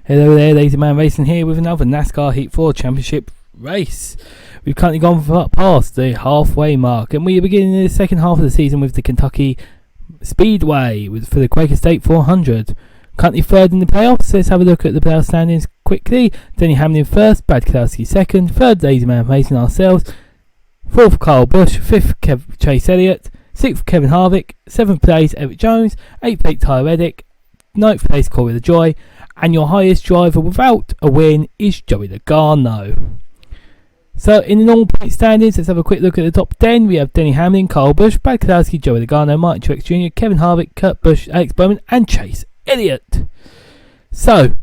Hello there, Lazymanracing here with another NASCAR Heat 4 Championship race. We've currently gone past the halfway mark, and we are beginning the second half of the season with the Kentucky Speedway for the Quaker State 400. Currently third in the playoffs. Let's have a look at the playoff standings quickly. Denny Hamlin first, Brad Keselowski second, third Lazymanracing ourselves, fourth Kyle Busch, fifth Chase Elliott, sixth Kevin Harvick, seventh place Eric Jones, eighth place Tyler Reddick, ninth place Corey LaJoie, and your highest driver without a win is Joey Logano. So in the normal point standings, let's have a quick look at the top 10. We have Denny Hamlin, Kyle Busch, Brad Keselowski, Joey Logano, Martin Truex Jr., Kevin Harvick, Kurt Busch, Alex Bowman, and Chase Elliott. So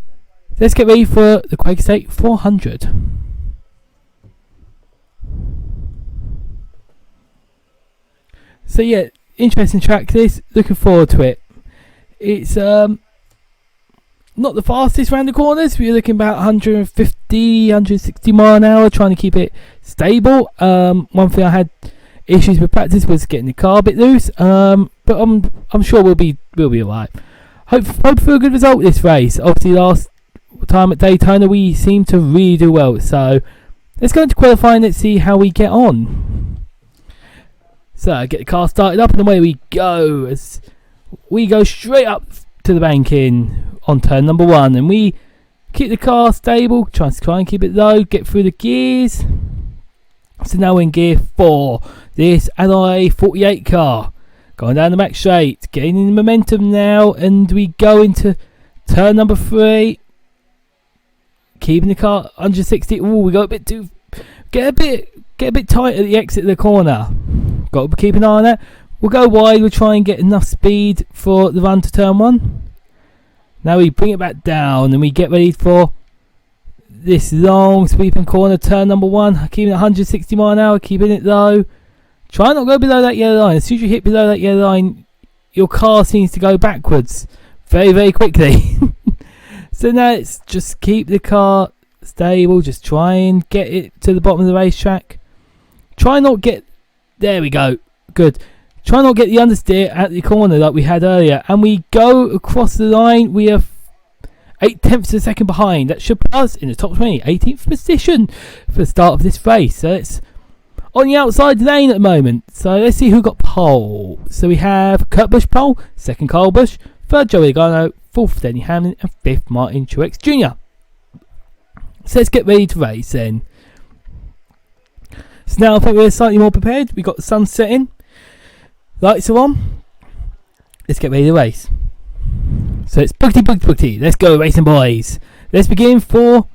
let's get ready for the Quaker State 400. So yeah, interesting track this. Looking forward to it. It's not the fastest round the corners. We're looking about 150, 160 mile an hour, trying to keep it stable. One thing I had issues with practice was getting the car a bit loose. But I'm sure we'll be alright. Hope for a good result this race. Obviously last time at Daytona we seemed to really do well. So let's go into qualifying. Let's see how we get on. So get the car started up and away we go. As we go straight up to the banking on turn number 1, and we keep the car stable, try and keep it low, get through the gears. So now we're in gear 4. This Ally 48 car going down the back straight, gaining momentum now, and we go into turn number 3, keeping the car under 60. Oh, we got get a bit tight at the exit of the corner. Got to keep an eye on that. We'll go wide. We'll try and get enough speed for the run to turn 1. Now we bring it back down and we get ready for this long sweeping corner, turn number 1. Keeping it 160 mile an hour, keeping it low. Try not to go below that yellow line. As soon as you hit below that yellow line, your car seems to go backwards very, very quickly. So now it's just keep the car stable. Just try and get it to the bottom of the racetrack. Try not get... There we go. Good. Try not to get the understeer at the corner like we had earlier. And we go across the line. We are 8/10 of a second behind. That should put us in the top 20. 18th position for the start of this race. So it's on the outside lane at the moment. So let's see who got pole. So we have Kurt Busch pole. Second Kyle Busch. Third Joey Logano. Fourth Denny Hamlin. And fifth Martin Truex Jr. So let's get ready to race then. So now I think we're slightly more prepared. We've got the sun setting. Lights are on. Let's get ready to race. So it's boogity. Let's go racing, boys. Let's begin for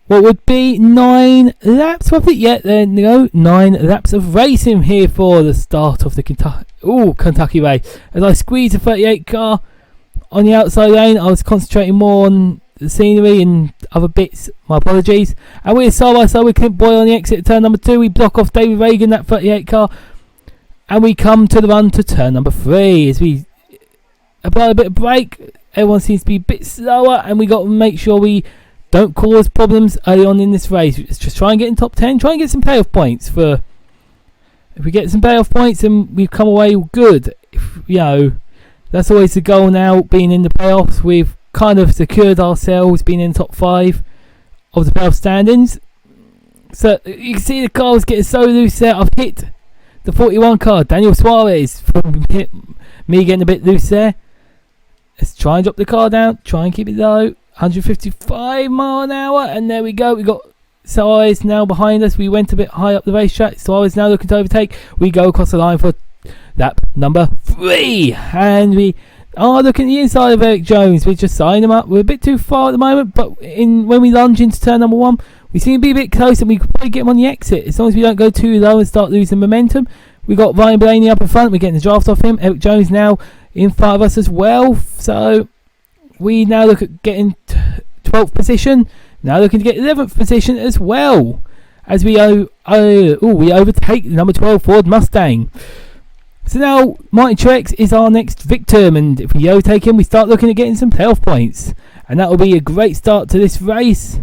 what would be 9 laps. Roughly. Yeah, there you go. 9 laps of racing here for the start of the Kentucky race. As I squeeze the 38 car on the outside lane, I was concentrating more on the scenery and other bits. My apologies. And we're side by side with Clint Boyle on the exit of turn number 2. We block off David Reagan, that 38 car. And we come to the run to turn number 3 as we apply a bit of brake. Everyone seems to be a bit slower, and we got to make sure we don't cause problems early on in this race. Let's just try and get in top 10. Try and get some payoff points. If we get some payoff points, then we've come away good. That's always the goal now. Being in the playoffs, we've kind of secured ourselves being in the top 5 of the playoff standings. So you can see the car was getting so loose there. I've hit the 41 car, Daniel Suarez, from me getting a bit loose there. Let's try and drop the car down. Try and keep it low. 155 mile an hour. And there we go. We got Suarez now behind us. We went a bit high up the racetrack. Suarez now looking to overtake. We go across the line for lap number 3. And we are looking at the inside of Eric Jones. We just signed him up. We're a bit too far at the moment. But when we lunge into turn number 1, we seem to be a bit close, and we could probably get him on the exit as long as we don't go too low and start losing momentum. We got Ryan Blaney up in front. We're getting the draft off him. Eric Jones now in front of us as well. So we now look at getting 12th position. Now looking to get 11th position as well as we overtake the number 12 Ford Mustang. So now Martin Truex is our next victim, and if we overtake him, we start looking at getting some playoff points, and that will be a great start to this race.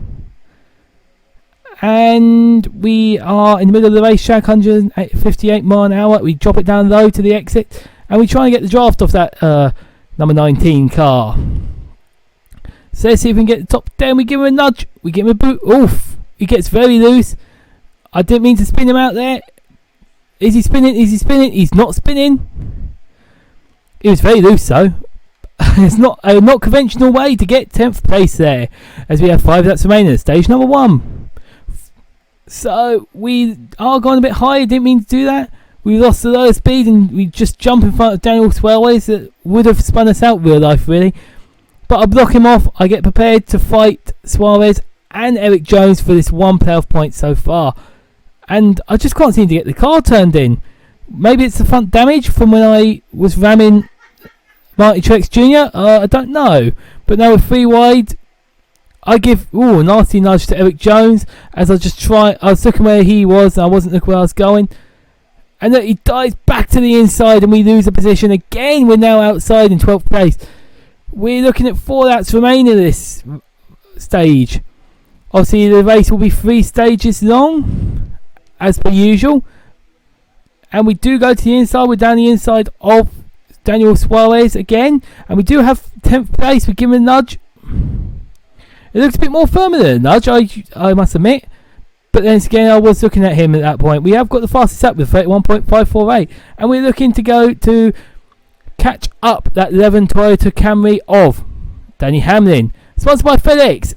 And we are in the middle of the racetrack, 158 mile an hour. We drop it down low to the exit, and we try and get the draft off that number 19 car. So let's see if we can get the top 10. We give him a nudge. We give him a boot. Oof. He gets very loose. I didn't mean to spin him out there. Is he spinning? Is he spinning? He's not spinning. He was very loose though. It's not a not conventional way to get 10th place there, as we have 5 laps remaining at stage number 1. So we are going a bit high. Didn't mean to do that. We lost the lower speed and we just jump in front of Daniel Suarez that would have spun us out real life really. But I block him off. I get prepared to fight Suarez and Eric Jones for this 1 playoff point so far. And I just can't seem to get the car turned in. Maybe it's the front damage from when I was ramming Marty Truex Jr. I don't know. But now with 3 wide, I give a nasty nudge to Eric Jones as I was looking where he was and I wasn't looking where I was going. And then he dives back to the inside and we lose a position again. We're now outside in 12th place. We're looking at 4 laps remaining in this stage. Obviously the race will be 3 stages long, as per usual. And we do go to the inside. We're down the inside of Daniel Suarez again. And we do have 10th place. We give him a nudge. It looks a bit more firmer than a nudge, I must admit. But then again, I was looking at him at that point. We have got the fastest lap with 31.548. And we're looking to go to catch up that 11 Toyota Camry of Danny Hamlin, sponsored by FedEx.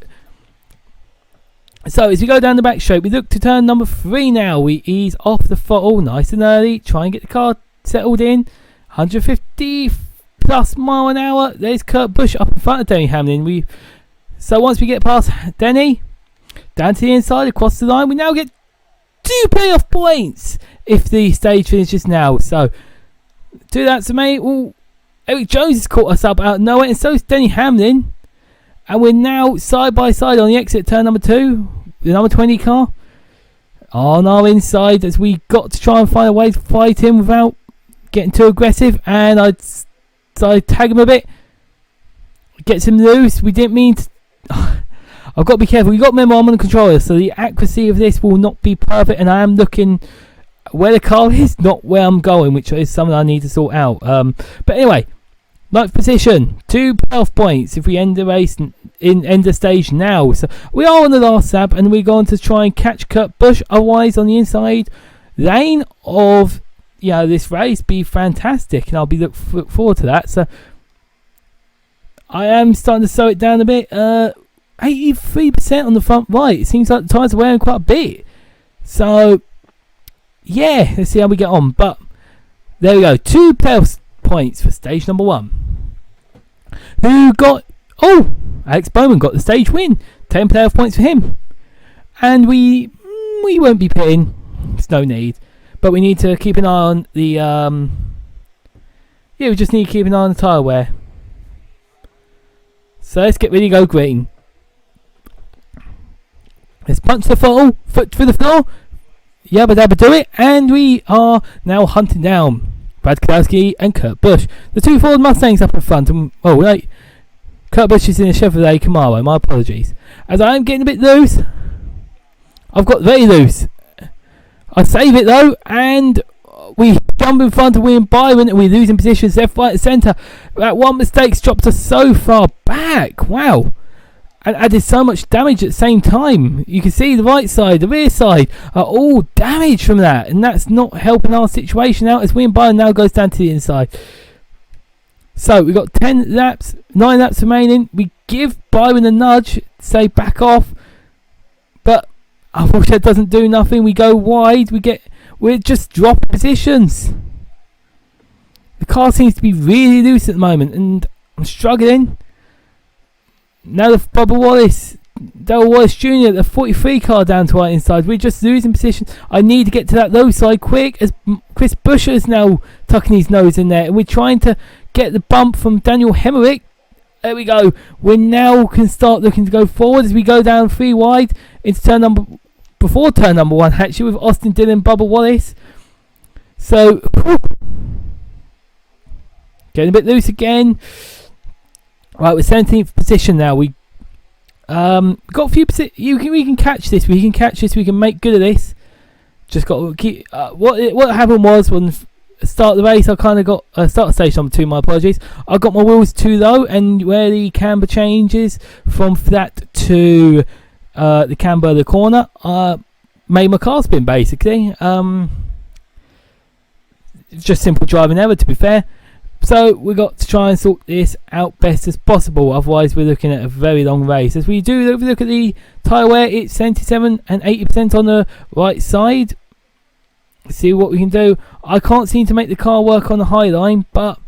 So as we go down the back straight, we look to turn number 3 now. We ease off the throttle nice and early, try and get the car settled in. 150 plus mile an hour. There's Kurt Busch up in front of Danny Hamlin. So once we get past Denny, down to the inside, across the line, we now get 2 playoff points if the stage finishes now. So 2 laps remaining. Eric Jones has caught us up out of nowhere, and so is Denny Hamlin. And we're now side by side on the exit turn number 2, the number 20 car. On our inside as we got to try and find a way to fight him without getting too aggressive. And I tag him a bit. Gets him loose. We didn't mean to... I've got to be careful. You've got to remember I'm on the controller, so the accuracy of this will not be perfect. And I am looking where the car is, not where I'm going, which is something I need to sort out. But anyway, 9th position, 2 playoff points if we end the race end the stage now. So we are on the last lap, and we're going to try and catch Kurt Busch. Otherwise, on the inside lane of this race, be fantastic, and I'll be look forward to that. So I am starting to slow it down a bit. 83% on the front right. It seems like the tyres are wearing quite a bit. So yeah, let's see how we get on. But there we go, 2 playoff points for stage number 1. Who got... Alex Bowman got the stage win. 10 playoff points for him. And we won't be pitting. There's no need. But we need to keep an eye on the... we just need to keep an eye on the tyre wear. So let's get ready to go green. Let's punch the throttle, foot through the floor. Yabba dabba do it. And we are now hunting down Brad Keselowski and Kurt Busch. The 2 Ford Mustangs up in front. And, Kurt Busch is in a Chevrolet Camaro. My apologies. As I am getting a bit loose. I've got very loose. I save it though. And we jump in front of William Byron and we lose in positions left, right and centre. That one mistake dropped us so far back. Wow. And added so much damage at the same time. You can see the right side, the rear side are all damaged from that. And that's not helping our situation out as William Byron now goes down to the inside. So we've got 9 laps remaining. We give Byron a nudge, say back off. But unfortunately that doesn't do nothing. We go wide. We're just dropping positions. The car seems to be really loose at the moment. And I'm struggling. Now the Darrell Wallace Jr., the 43 car down to our inside. We're just losing position. I need to get to that low side quick as Chris Buescher is now tucking his nose in there. And we're trying to get the bump from Daniel Hendrick. There we go. We now can start looking to go forward as we go down 3 wide into before turn number 1 actually with Austin Dillon, Bubba Wallace. So, getting a bit loose again. Right, we're 17th position now. We got a few we can catch this. We can catch this. We can make good of this. Just got to keep. What happened was when start the race, I kind of got start stage number 2. My apologies. I got my wheels too low, and where the camber changes from flat to the camber of the corner, made my car spin basically. Just simple driving error, to be fair. So we got to try and sort this out best as possible. Otherwise, we're looking at a very long race. As we do look at the tyre wear, it's 77 and 80% on the right side. See what we can do. I can't seem to make the car work on the high line, but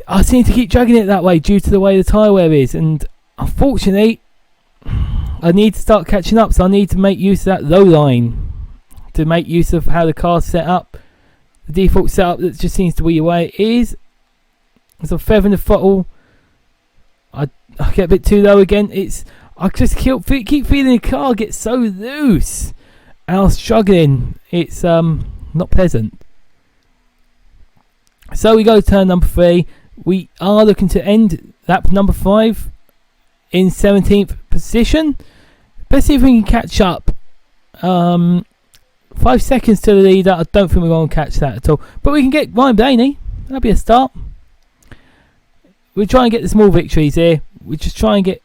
I seem to keep dragging it that way due to the way the tyre wear is. And unfortunately, I need to start catching up. So I need to make use of that low line to make use of how the car's set up. The default setup that just seems to be the way it is. So feathering the throttle, I get a bit too low again. I just keep feeling the car get so loose, and I'm struggling. It's not pleasant. So we go to turn number 3. We are looking to end lap number 5 in 17th position. Let's see if we can catch up. 5 seconds to the leader. I don't think we're going to catch that at all. But we can get Ryan Blaney. That'll be a start. We're trying to get the small victories here. We just try and get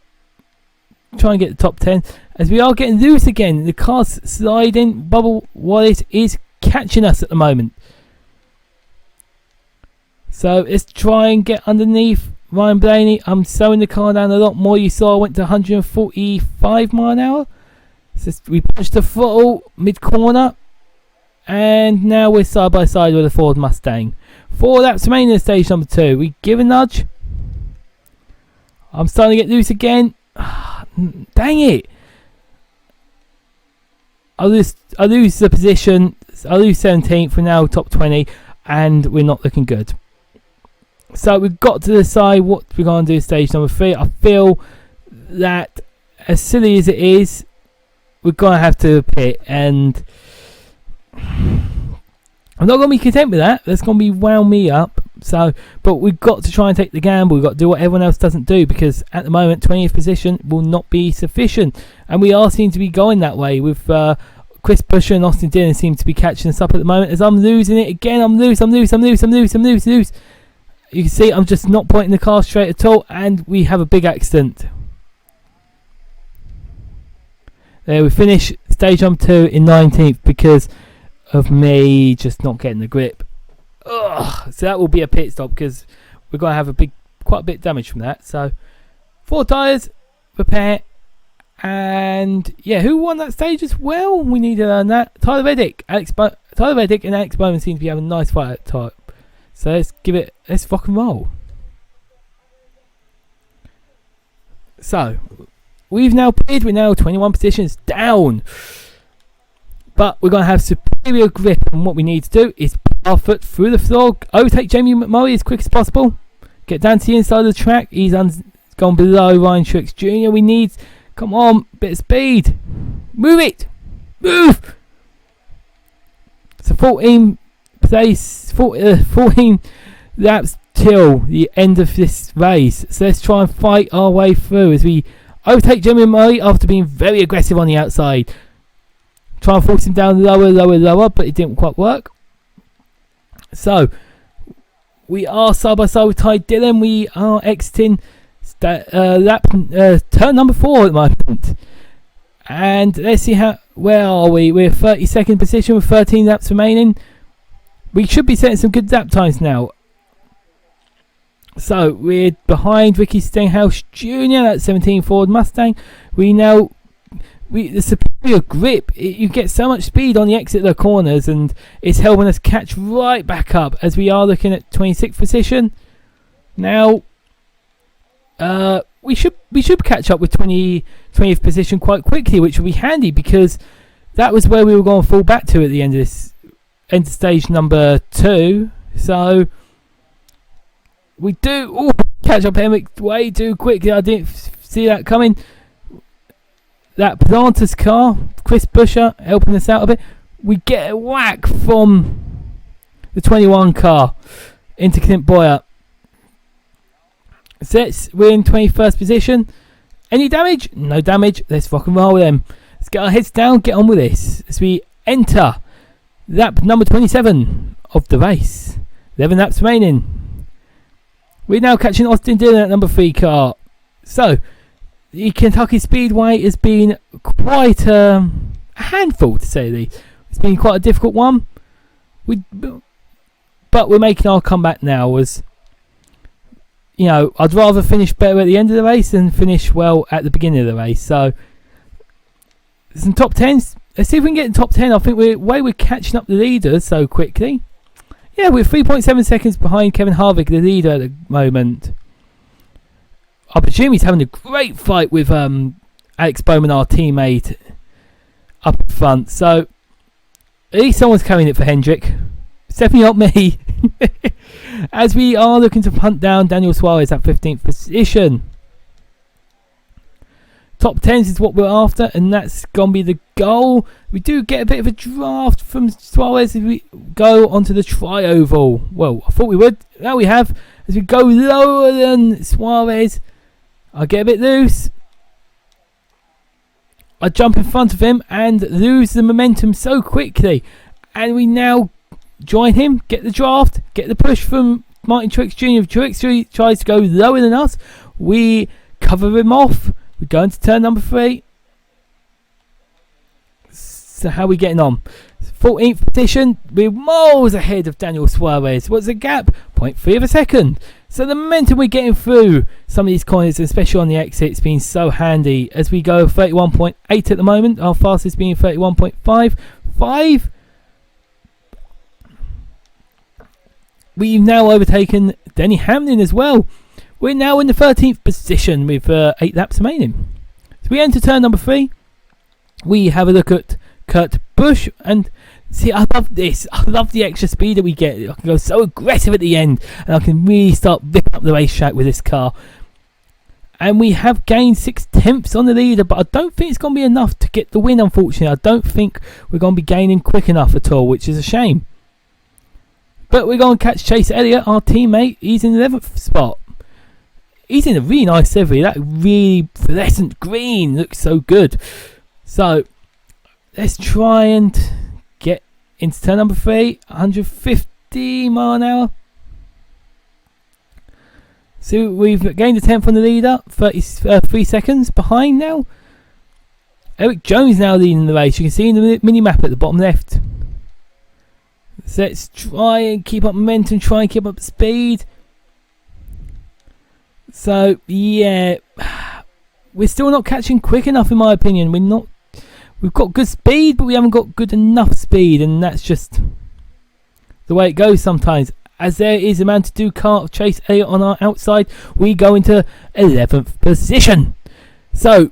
the top 10. As we are getting loose again. The car's sliding. Bubble Wallace is catching us at the moment. So let's try and get underneath Ryan Blaney. I'm slowing the car down a lot more. You saw I went to 145 mile an hour. So we punched the throttle mid-corner, and now we're side by side with a Ford Mustang. 4 laps remaining in stage number 2. We give a nudge. I'm starting to get loose again. Dang it! I lose the position. I lose 17th. We're now top 20, and we're not looking good. So we've got to decide what we're going to do in stage number 3. I feel that, as silly as it is, we're going to have to pit, and I'm not going to be content with that. That's going to be wound me up. So, but we've got to try and take the gamble. We've got to do what everyone else doesn't do, because at the moment 20th position will not be sufficient, and we are seem to be going that way with Chris Buescher and Austin Dillon seem to be catching us up at the moment. As I'm losing it again, I'm loose. You can see I'm just not pointing the car straight at all, and we have a big accident. There we finish stage number 2 in 19th because of me just not getting the grip. Ugh. So that will be a pit stop because we're going to have quite a bit of damage from that. So 4 tyres, repair, and yeah, who won that stage as well? We need to learn that. Tyler Reddick and Alex Bowman seem to be having a nice fight at the top. So let's rock and roll. So we've now pitted. We're now 21 positions down. But we're going to have superior grip, and what we need to do is put our foot through the floor, overtake Jamie McMurray as quick as possible, get down to the inside of the track. He's gone below Ryan Trix Jr. We need, come on, bit of speed. Move it. Move. So 14 laps till the end of this race. So let's try and fight our way through as we overtake Jimmy Murray after being very aggressive on the outside. Try and force him down lower, but it didn't quite work. So we are side by side with Ty Dillon. We are exiting turn number 4 at the moment. And let's see where are we? We're 32nd position with 13 laps remaining. We should be setting some good lap times now. So we're behind Ricky Stenhouse Jr. That's 17 Ford Mustang. The superior grip, you get so much speed on the exit of the corners, and it's helping us catch right back up as we are looking at 26th position. Now, we should catch up with 20th position quite quickly, which will be handy because that was where we were going to fall back to at the end of stage number 2. So we do catch up Hendrick way too quickly. I didn't see that coming. That Planter's car, Chris Buescher, helping us out a bit. We get a whack from the 21 car into Clint Boyer. So we're in 21st position. Any damage? No damage. Let's rock and roll them. Let's get our heads down, get on with this. As we enter lap number 27 of the race. 11 laps remaining. We're now catching Austin Dillon at number 3 car. So, the Kentucky Speedway has been quite a handful, to say the least. It's been quite a difficult one. But we're making our comeback now. As you know, I'd rather finish better at the end of the race than finish well at the beginning of the race. So, some top 10s. Let's see if we can get in top 10. I think we're catching up the leaders so quickly. Yeah, we're 3.7 seconds behind Kevin Harvick, the leader at the moment. But Jimmie's having a great fight with Alex Bowman, our teammate, up front. So, at least someone's carrying it for Hendrick. It's definitely not me. As we are looking to punt down Daniel Suarez at 15th position. Top 10s is what we're after, and that's going to be the goal. We do get a bit of a draft from Suarez as we go onto the tri-oval. Well, I thought we would. Now we have. As we go lower than Suarez, I get a bit loose. I jump in front of him and lose the momentum so quickly. And we now join him, get the draft, get the push from Martin Truex Jr. If Truex tries to go lower than us, we cover him off. We're going to turn number 3. So how are we getting on? 14th position. We're miles ahead of Daniel Suarez. What's the gap? 0.3 of a second. So the momentum we're getting through some of these corners, especially on the exits, being so handy. As we go 31.8 at the moment. Our fastest being 31.5. We've now overtaken Denny Hamlin as well. We're now in the 13th position with 8 laps remaining. So we enter turn number 3. We have a look at Kurt Busch. And see, I love this. I love the extra speed that we get. I can go so aggressive at the end. And I can really start ripping up the racetrack with this car. And we have gained 6/10 on the leader. But I don't think it's going to be enough to get the win, unfortunately. I don't think we're going to be gaining quick enough at all, which is a shame. But we're going to catch Chase Elliott, our teammate. He's in the 11th spot. He's in a really nice livery. That really fluorescent green looks so good. So, let's try and get into turn number 3. 150 mile an hour. So, we've gained a 10th on the leader. 33 seconds behind now. Eric Jones now leading the race. You can see in the mini-map at the bottom left. So, let's try and keep up momentum. Try and keep up speed. So, yeah, we're still not catching quick enough in my opinion. We've got good speed, but we haven't got good enough speed, and that's just the way it goes sometimes. As there is a man to do car of Chase Elliott on our outside, we go into 11th position. So,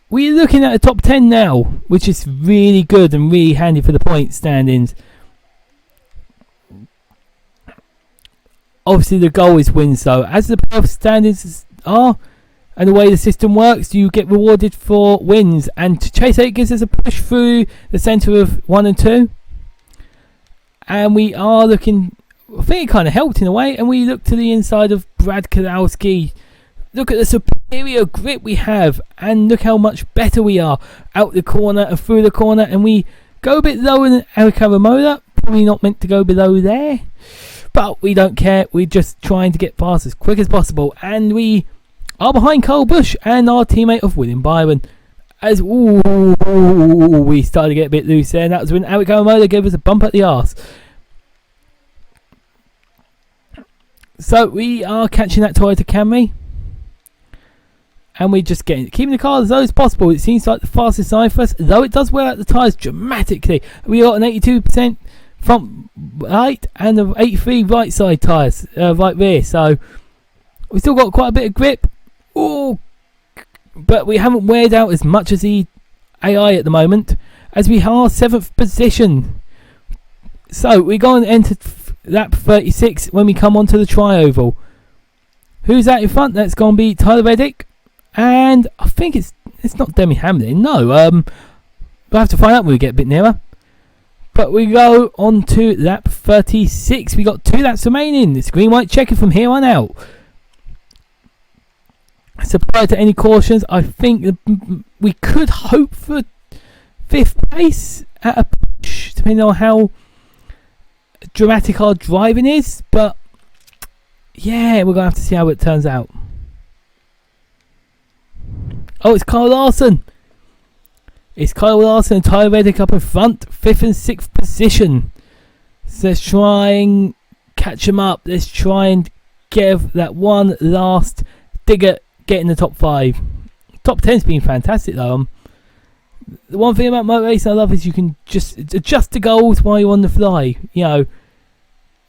we're looking at a top 10 now, which is really good and really handy for the point standings. Obviously, the goal is wins, though. As the playoff standings are, and the way the system works, you get rewarded for wins. And Chase 8 gives us a push through the centre of 1 and 2. And we are looking... I think it kind of helped in a way. And we look to the inside of Brad Keselowski. Look at the superior grip we have. And look how much better we are out the corner and through the corner. And we go a bit lower than Eric Aramola. Probably not meant to go below there. But we don't care. We're just trying to get past as quick as possible. And we are behind Kyle Busch and our teammate of William Byron. As we started to get a bit loose there. And that was when Eric Aramola gave us a bump at the arse. So we are catching that Toyota Camry. And we're just keeping the car as low as possible. It seems like the fastest side for us. Though it does wear out the tyres dramatically. We got an 82% front right and the 83 right side tyres, right rear. So we still got quite a bit of grip. Ooh, but we haven't weared out as much as the AI at the moment, as we are 7th position. So we're going to enter lap 36 when we come onto the tri-oval. Who's that in front? That's going to be Tyler Reddick, and I think it's not Denny Hamlin. No, we'll have to find out when we get a bit nearer. But we go on to lap 36. We got 2 laps remaining. It's green white checker from here on out. So prior to any cautions, I think we could hope for 5th place at a push, depending on how dramatic our driving is, but yeah, we're going to have to see how it turns out. Oh, it's Kyle Larson. It's Kyle Larson and Tyler Reddick up in front, 5th and 6th position. So let's try and catch them up. Let's try and get that one last dig at getting the top 5. Top 10's been fantastic though. The one thing about motor racing I love is you can just adjust the goals while you're on the fly. You know,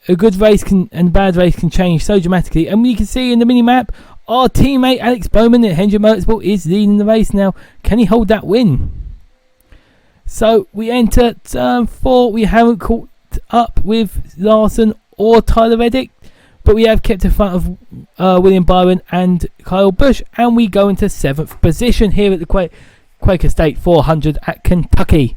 a good race and a bad race can change so dramatically. And we can see in the mini map, our teammate Alex Bowman at Hendrick Motorsport is leading the race now. Can he hold that win? So we enter turn 4. We haven't caught up with Larson or Tyler Reddick, but we have kept in front of William Byron and Kyle Busch, and we go into 7th position here at the Quaker State 400 at Kentucky.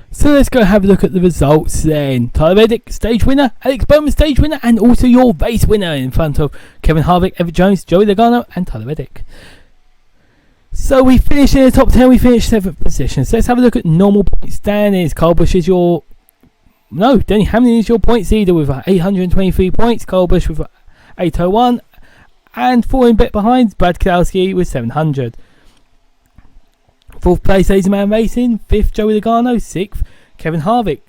So let's go have a look at the results then. Tyler Reddick, stage winner. Alex Bowman, stage winner, and also your race winner in front of Kevin Harvick, Everett Jones, Joey Logano, and Tyler Reddick. So we finished in the top 10. We finished 7th position. So let's have a look at normal point standings. Kyle Busch is your... No, Denny Hamlin is your points leader with 823 points. Kyle Busch with 801. And falling a bit behind, Brad Keselowski with 700. 4th place, Lazymanracing. 5th, Joey Logano. 6th, Kevin Harvick.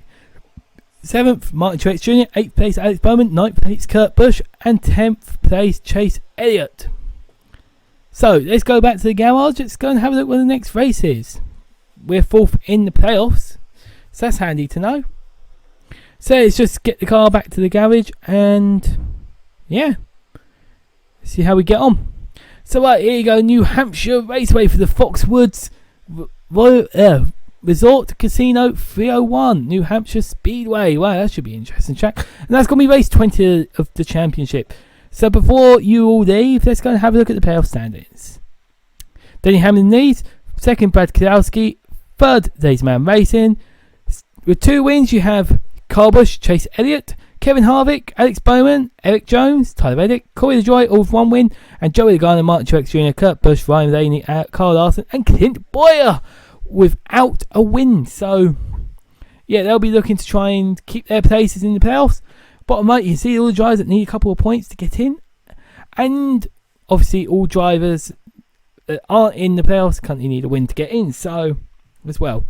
7th, Martin Truex Jr. 8th place, Alex Bowman. 9th place, Kurt Busch. And 10th place, Chase Elliott. So, let's go back to the garage. Let's go and have a look what the next race is. We're 4th in the playoffs. So, that's handy to know. So, let's just get the car back to the garage and, yeah, see how we get on. So, right, here you go. New Hampshire Raceway for the Foxwoods Resort Casino 301. New Hampshire Speedway. Wow, that should be an interesting track. And that's going to be race 20 of the championship. So before you all leave, let's go and have a look at the playoff standings. Denny Hamlin leads. 2nd, Brad Keselowski. 3rd, Lazymanracing. With 2 wins, you have Kyle Busch, Chase Elliott, Kevin Harvick, Alex Bowman, Eric Jones, Tyler Reddick, Corey LaJoie, all with 1 win, and Joey Logano, Martin Truex Jr., Kurt Busch, Ryan Blaney, Kyle Larson, and Clint Boyer without a win. So, yeah, they'll be looking to try and keep their places in the playoffs. Bottom right, you can see all the drivers that need a couple of points to get in. And obviously all drivers that aren't in the playoffs currently need a win to get in. So, as well,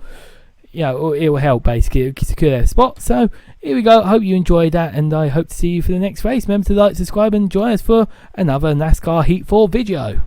yeah, it will help basically. It will secure their spot. So, here we go. I hope you enjoyed that. And I hope to see you for the next race. Remember to like, subscribe and join us for another NASCAR Heat 4 video.